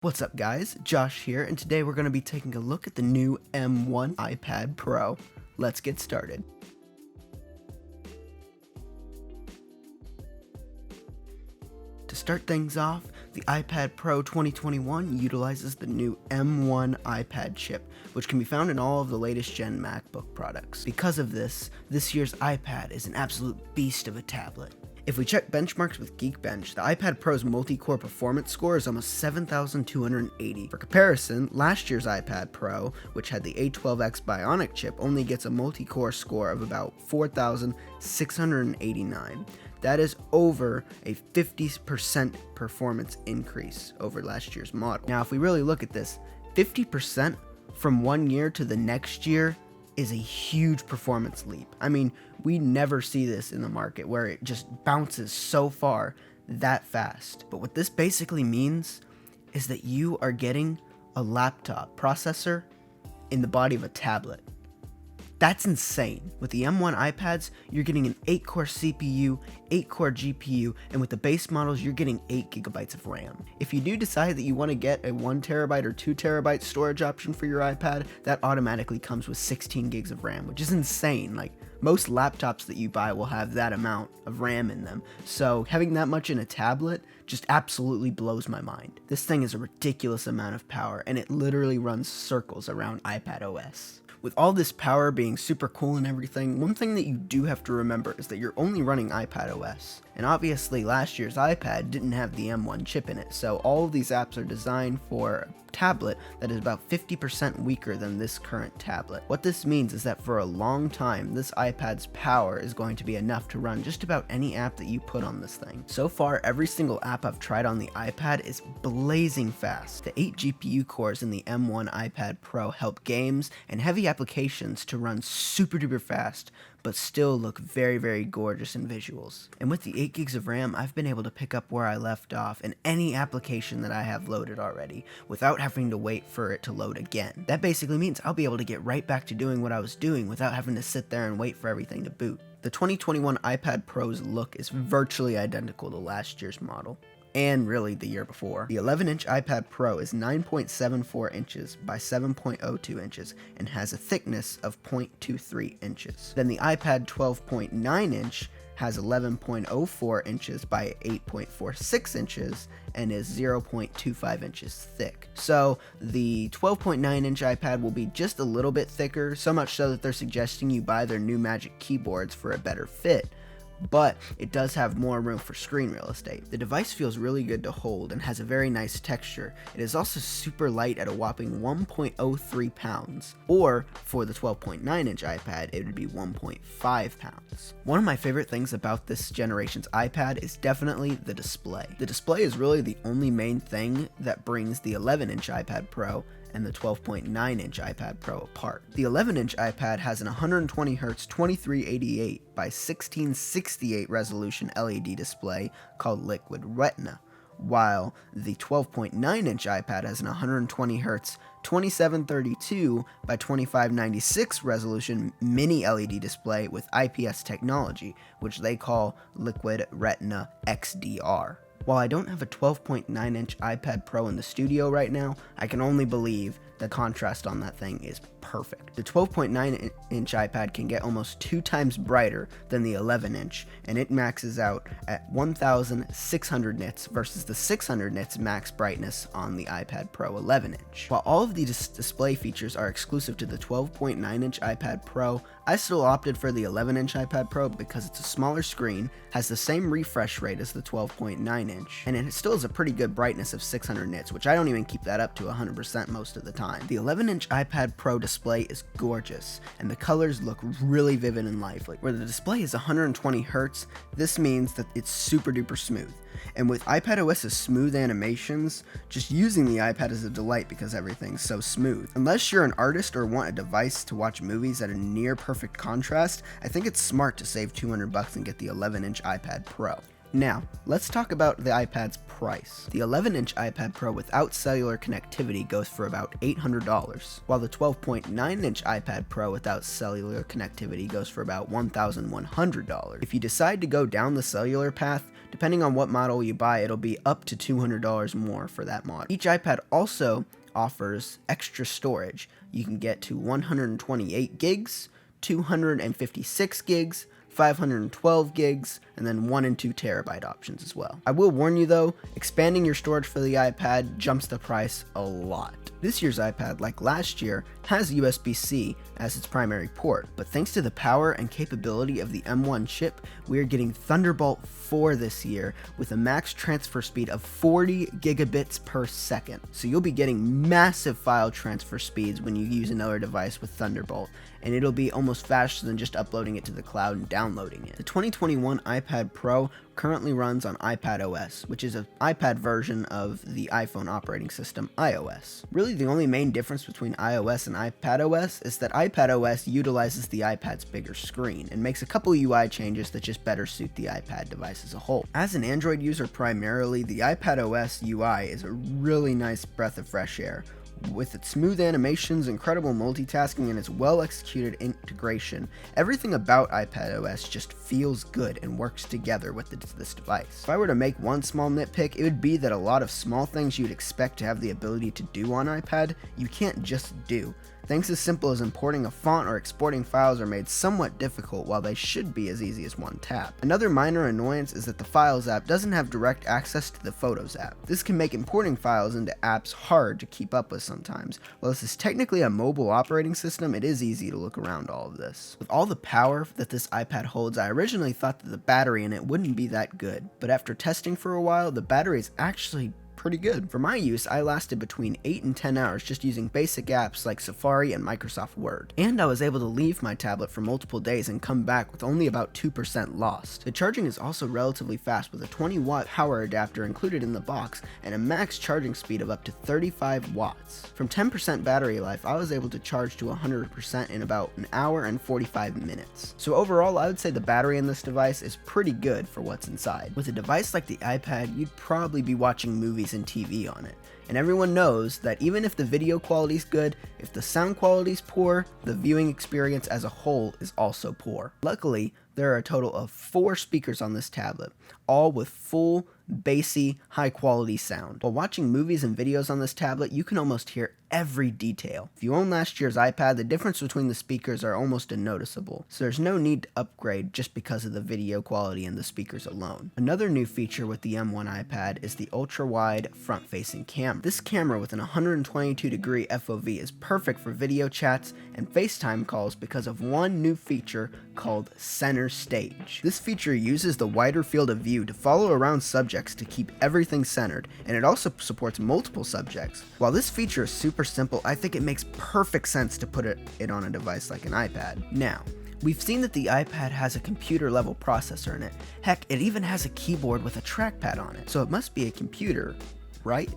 What's up guys, Josh here, and today we're going to be taking a look at the new M1 iPad Pro. Let's get started. To start things off, the iPad Pro 2021 utilizes the new M1 iPad chip, which can be found in all of the latest gen MacBook products. Because of this year's iPad is an absolute beast of a tablet. If we check benchmarks with Geekbench, the iPad Pro's multi-core performance score is almost 7,280. For comparison, last year's iPad Pro, which had the A12X Bionic chip, only gets a multi-core score of about 4,689. That is over a 50% performance increase over last year's model. Now, if we really look at this, 50% from one year to the next year is a huge performance leap. I mean, we never see this in the market where it just bounces so far that fast. But what this basically means is that you are getting a laptop processor in the body of a tablet. That's insane. With the M1 iPads, you're getting an 8-core CPU, 8-core GPU, and with the base models, you're getting 8GB of RAM. If you do decide that you want to get a 1TB or 2TB storage option for your iPad, that automatically comes with 16GB of RAM, which is insane. Like, most laptops that you buy will have that amount of RAM in them, so having that much in a tablet just absolutely blows my mind. This thing is a ridiculous amount of power, and it literally runs circles around iPad OS. With all this power being super cool and everything, one thing that you do have to remember is that you're only running iPad OS. And obviously last year's iPad didn't have the M1 chip in it, so all of these apps are designed for a tablet that is about 50% weaker than this current tablet. What this means is that for a long time, this iPad's power is going to be enough to run just about any app that you put on this thing. So far, every single app I've tried on the iPad is blazing fast. The 8 GPU cores in the M1 iPad Pro help games and heavy applications to run super duper fast, but still look very, very gorgeous in visuals. And with the 8GB of RAM, I've been able to pick up where I left off in any application that I have loaded already, without having to wait for it to load again. That basically means I'll be able to get right back to doing what I was doing without having to sit there and wait for everything to boot. The 2021 iPad Pro's look is virtually identical to last year's model, and really the year before. The 11-inch iPad Pro is 9.74 inches by 7.02 inches and has a thickness of 0.23 inches. Then the iPad 12.9-inch has 11.04 inches by 8.46 inches and is 0.25 inches thick. So the 12.9-inch iPad will be just a little bit thicker, so much so that they're suggesting you buy their new Magic keyboards for a better fit, but it does have more room for screen real estate. The device feels really good to hold and has a very nice texture. It is also super light at a whopping 1.03 pounds, or for the 12.9-inch iPad, it would be 1.5 pounds. One of my favorite things about this generation's iPad is definitely the display. The display is really the only main thing that brings the 11-inch iPad Pro and the 12.9-inch iPad Pro apart. The 11-inch iPad has an 120Hz 2388 by 1668 resolution LED display called Liquid Retina, while the 12.9-inch iPad has an 120Hz 2732 by 2596 resolution mini LED display with IPS technology, which they call Liquid Retina XDR. While I don't have a 12.9-inch iPad Pro in the studio right now, I can only believe the contrast on that thing is perfect. The 12.9-inch iPad can get almost 2 times brighter than the 11-inch, and it maxes out at 1,600 nits versus the 600 nits max brightness on the iPad Pro 11-inch. While all of these display features are exclusive to the 12.9-inch iPad Pro, I still opted for the 11-inch iPad Pro because it's a smaller screen, has the same refresh rate as the 12.9-inch, and it still has a pretty good brightness of 600 nits, which I don't even keep that up to 100% most of the time. The 11-inch iPad Pro display is gorgeous, and the colors look really vivid and lively. Where the display is 120Hz, this means that it's super duper smooth. And with iPad OS's smooth animations, just using the iPad is a delight because everything's so smooth. Unless you're an artist or want a device to watch movies at a near perfect contrast, I think it's smart to save $200 and get the 11-inch iPad Pro. Now, let's talk about the iPad's price. The 11-inch iPad Pro without cellular connectivity goes for about $800, while the 12.9-inch iPad Pro without cellular connectivity goes for about $1,100. If you decide to go down the cellular path, depending on what model you buy, it'll be up to $200 more for that model. Each iPad also offers extra storage. You can get to 128 gigs, 256 gigs, 512 gigs, and then 1 and 2 terabyte options as well. I will warn you though, expanding your storage for the iPad jumps the price a lot. This year's iPad, like last year, has USB-C as its primary port, but thanks to the power and capability of the M1 chip, we are getting Thunderbolt 4 this year with a max transfer speed of 40 gigabits per second. So you'll be getting massive file transfer speeds when you use another device with Thunderbolt, and it'll be almost faster than just uploading it to the cloud and downloading it. The 2021 iPad Pro currently runs on iPad OS, which is an iPad version of the iPhone operating system, iOS. Really, the only main difference between iOS and iPad OS is that iPad OS utilizes the iPad's bigger screen and makes a couple UI changes that just better suit the iPad device as a whole. As an Android user primarily, the iPad OS UI is a really nice breath of fresh air. With its smooth animations, incredible multitasking, and its well-executed integration, everything about iPadOS just feels good and works together with this device. If I were to make one small nitpick, it would be that a lot of small things you'd expect to have the ability to do on iPad, you can't just do. Things as simple as importing a font or exporting files are made somewhat difficult, while they should be as easy as one tap. Another minor annoyance is that the Files app doesn't have direct access to the Photos app. This can make importing files into apps hard to keep up with sometimes. While this is technically a mobile operating system, it is easy to look around all of this. With all the power that this iPad holds, I originally thought that the battery in it wouldn't be that good, but after testing for a while, the battery is actually pretty good. For my use, I lasted between 8 and 10 hours just using basic apps like Safari and Microsoft Word. And I was able to leave my tablet for multiple days and come back with only about 2% lost. The charging is also relatively fast with a 20-watt power adapter included in the box and a max charging speed of up to 35 watts. From 10% battery life, I was able to charge to 100% in about an hour and 45 minutes. So overall, I would say the battery in this device is pretty good for what's inside. With a device like the iPad, you'd probably be watching movies and TV on it. And everyone knows that even if the video quality is good, if the sound quality is poor, the viewing experience as a whole is also poor. Luckily, there are a total of 4 speakers on this tablet, all with full, bassy, high-quality sound. While watching movies and videos on this tablet, you can almost hear every detail. If you own last year's iPad, the difference between the speakers are almost unnoticeable, so there's no need to upgrade just because of the video quality and the speakers alone. Another new feature with the M1 iPad is the ultra-wide front-facing camera. This camera with an 122-degree FOV is perfect for video chats and FaceTime calls because of one new feature called Center Stage. This feature uses the wider field of view to follow around subjects to keep everything centered, and it also supports multiple subjects. While this feature is super simple, I think it makes perfect sense to put it on a device like an iPad. Now, we've seen that the iPad has a computer-level processor in it. Heck, it even has a keyboard with a trackpad on it, so it must be a computer, right?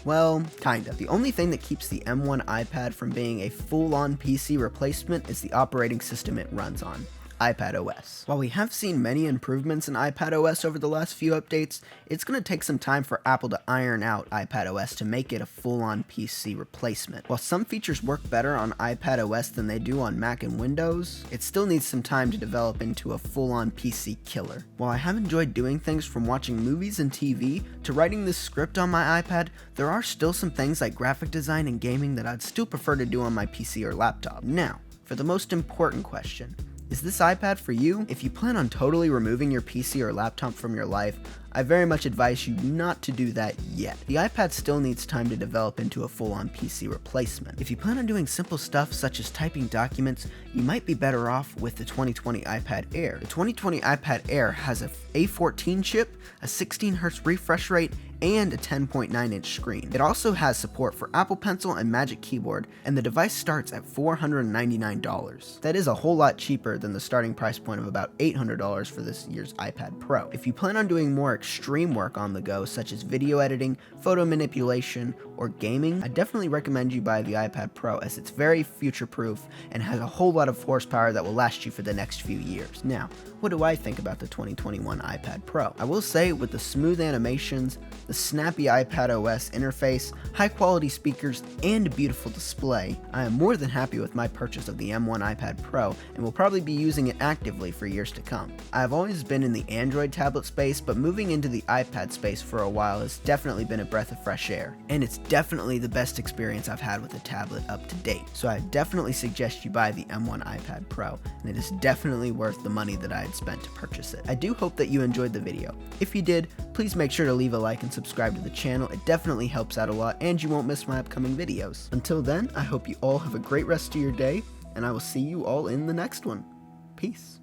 Well, kinda. The only thing that keeps the M1 iPad from being a full-on PC replacement is the operating system it runs on, iPadOS. While we have seen many improvements in iPadOS over the last few updates, it's going to take some time for Apple to iron out iPadOS to make it a full-on PC replacement. While some features work better on iPadOS than they do on Mac and Windows, it still needs some time to develop into a full-on PC killer. While I have enjoyed doing things from watching movies and TV to writing this script on my iPad, there are still some things like graphic design and gaming that I'd still prefer to do on my PC or laptop. Now, for the most important question. Is this iPad for you? If you plan on totally removing your PC or laptop from your life, I very much advise you not to do that yet. The iPad still needs time to develop into a full-on PC replacement. If you plan on doing simple stuff such as typing documents, you might be better off with the 2020 iPad Air. The 2020 iPad Air has a A14 chip, a 16Hz refresh rate, and a 10.9-inch screen. It also has support for Apple Pencil and Magic Keyboard, and the device starts at $499. That is a whole lot cheaper than the starting price point of about $800 for this year's iPad Pro. If you plan on doing more extreme work on the go, such as video editing, photo manipulation, or gaming, I definitely recommend you buy the iPad Pro, as it's very future-proof and has a whole lot of horsepower that will last you for the next few years. Now, what do I think about the 2021 iPad Pro? I will say, with the smooth animations, the snappy iPad OS interface, high-quality speakers, and a beautiful display, I am more than happy with my purchase of the M1 iPad Pro and will probably be using it actively for years to come. I have always been in the Android tablet space, but moving into the iPad space for a while has definitely been a breath of fresh air, and it's definitely the best experience I've had with a tablet up to date. So I definitely suggest you buy the M1 iPad Pro, and it is definitely worth the money that I had spent to purchase it. I do hope that you enjoyed the video. If you did, please make sure to leave a like and subscribe to the channel. It definitely helps out a lot, and you won't miss my upcoming videos. Until then, I hope you all have a great rest of your day, and I will see you all in the next one. Peace.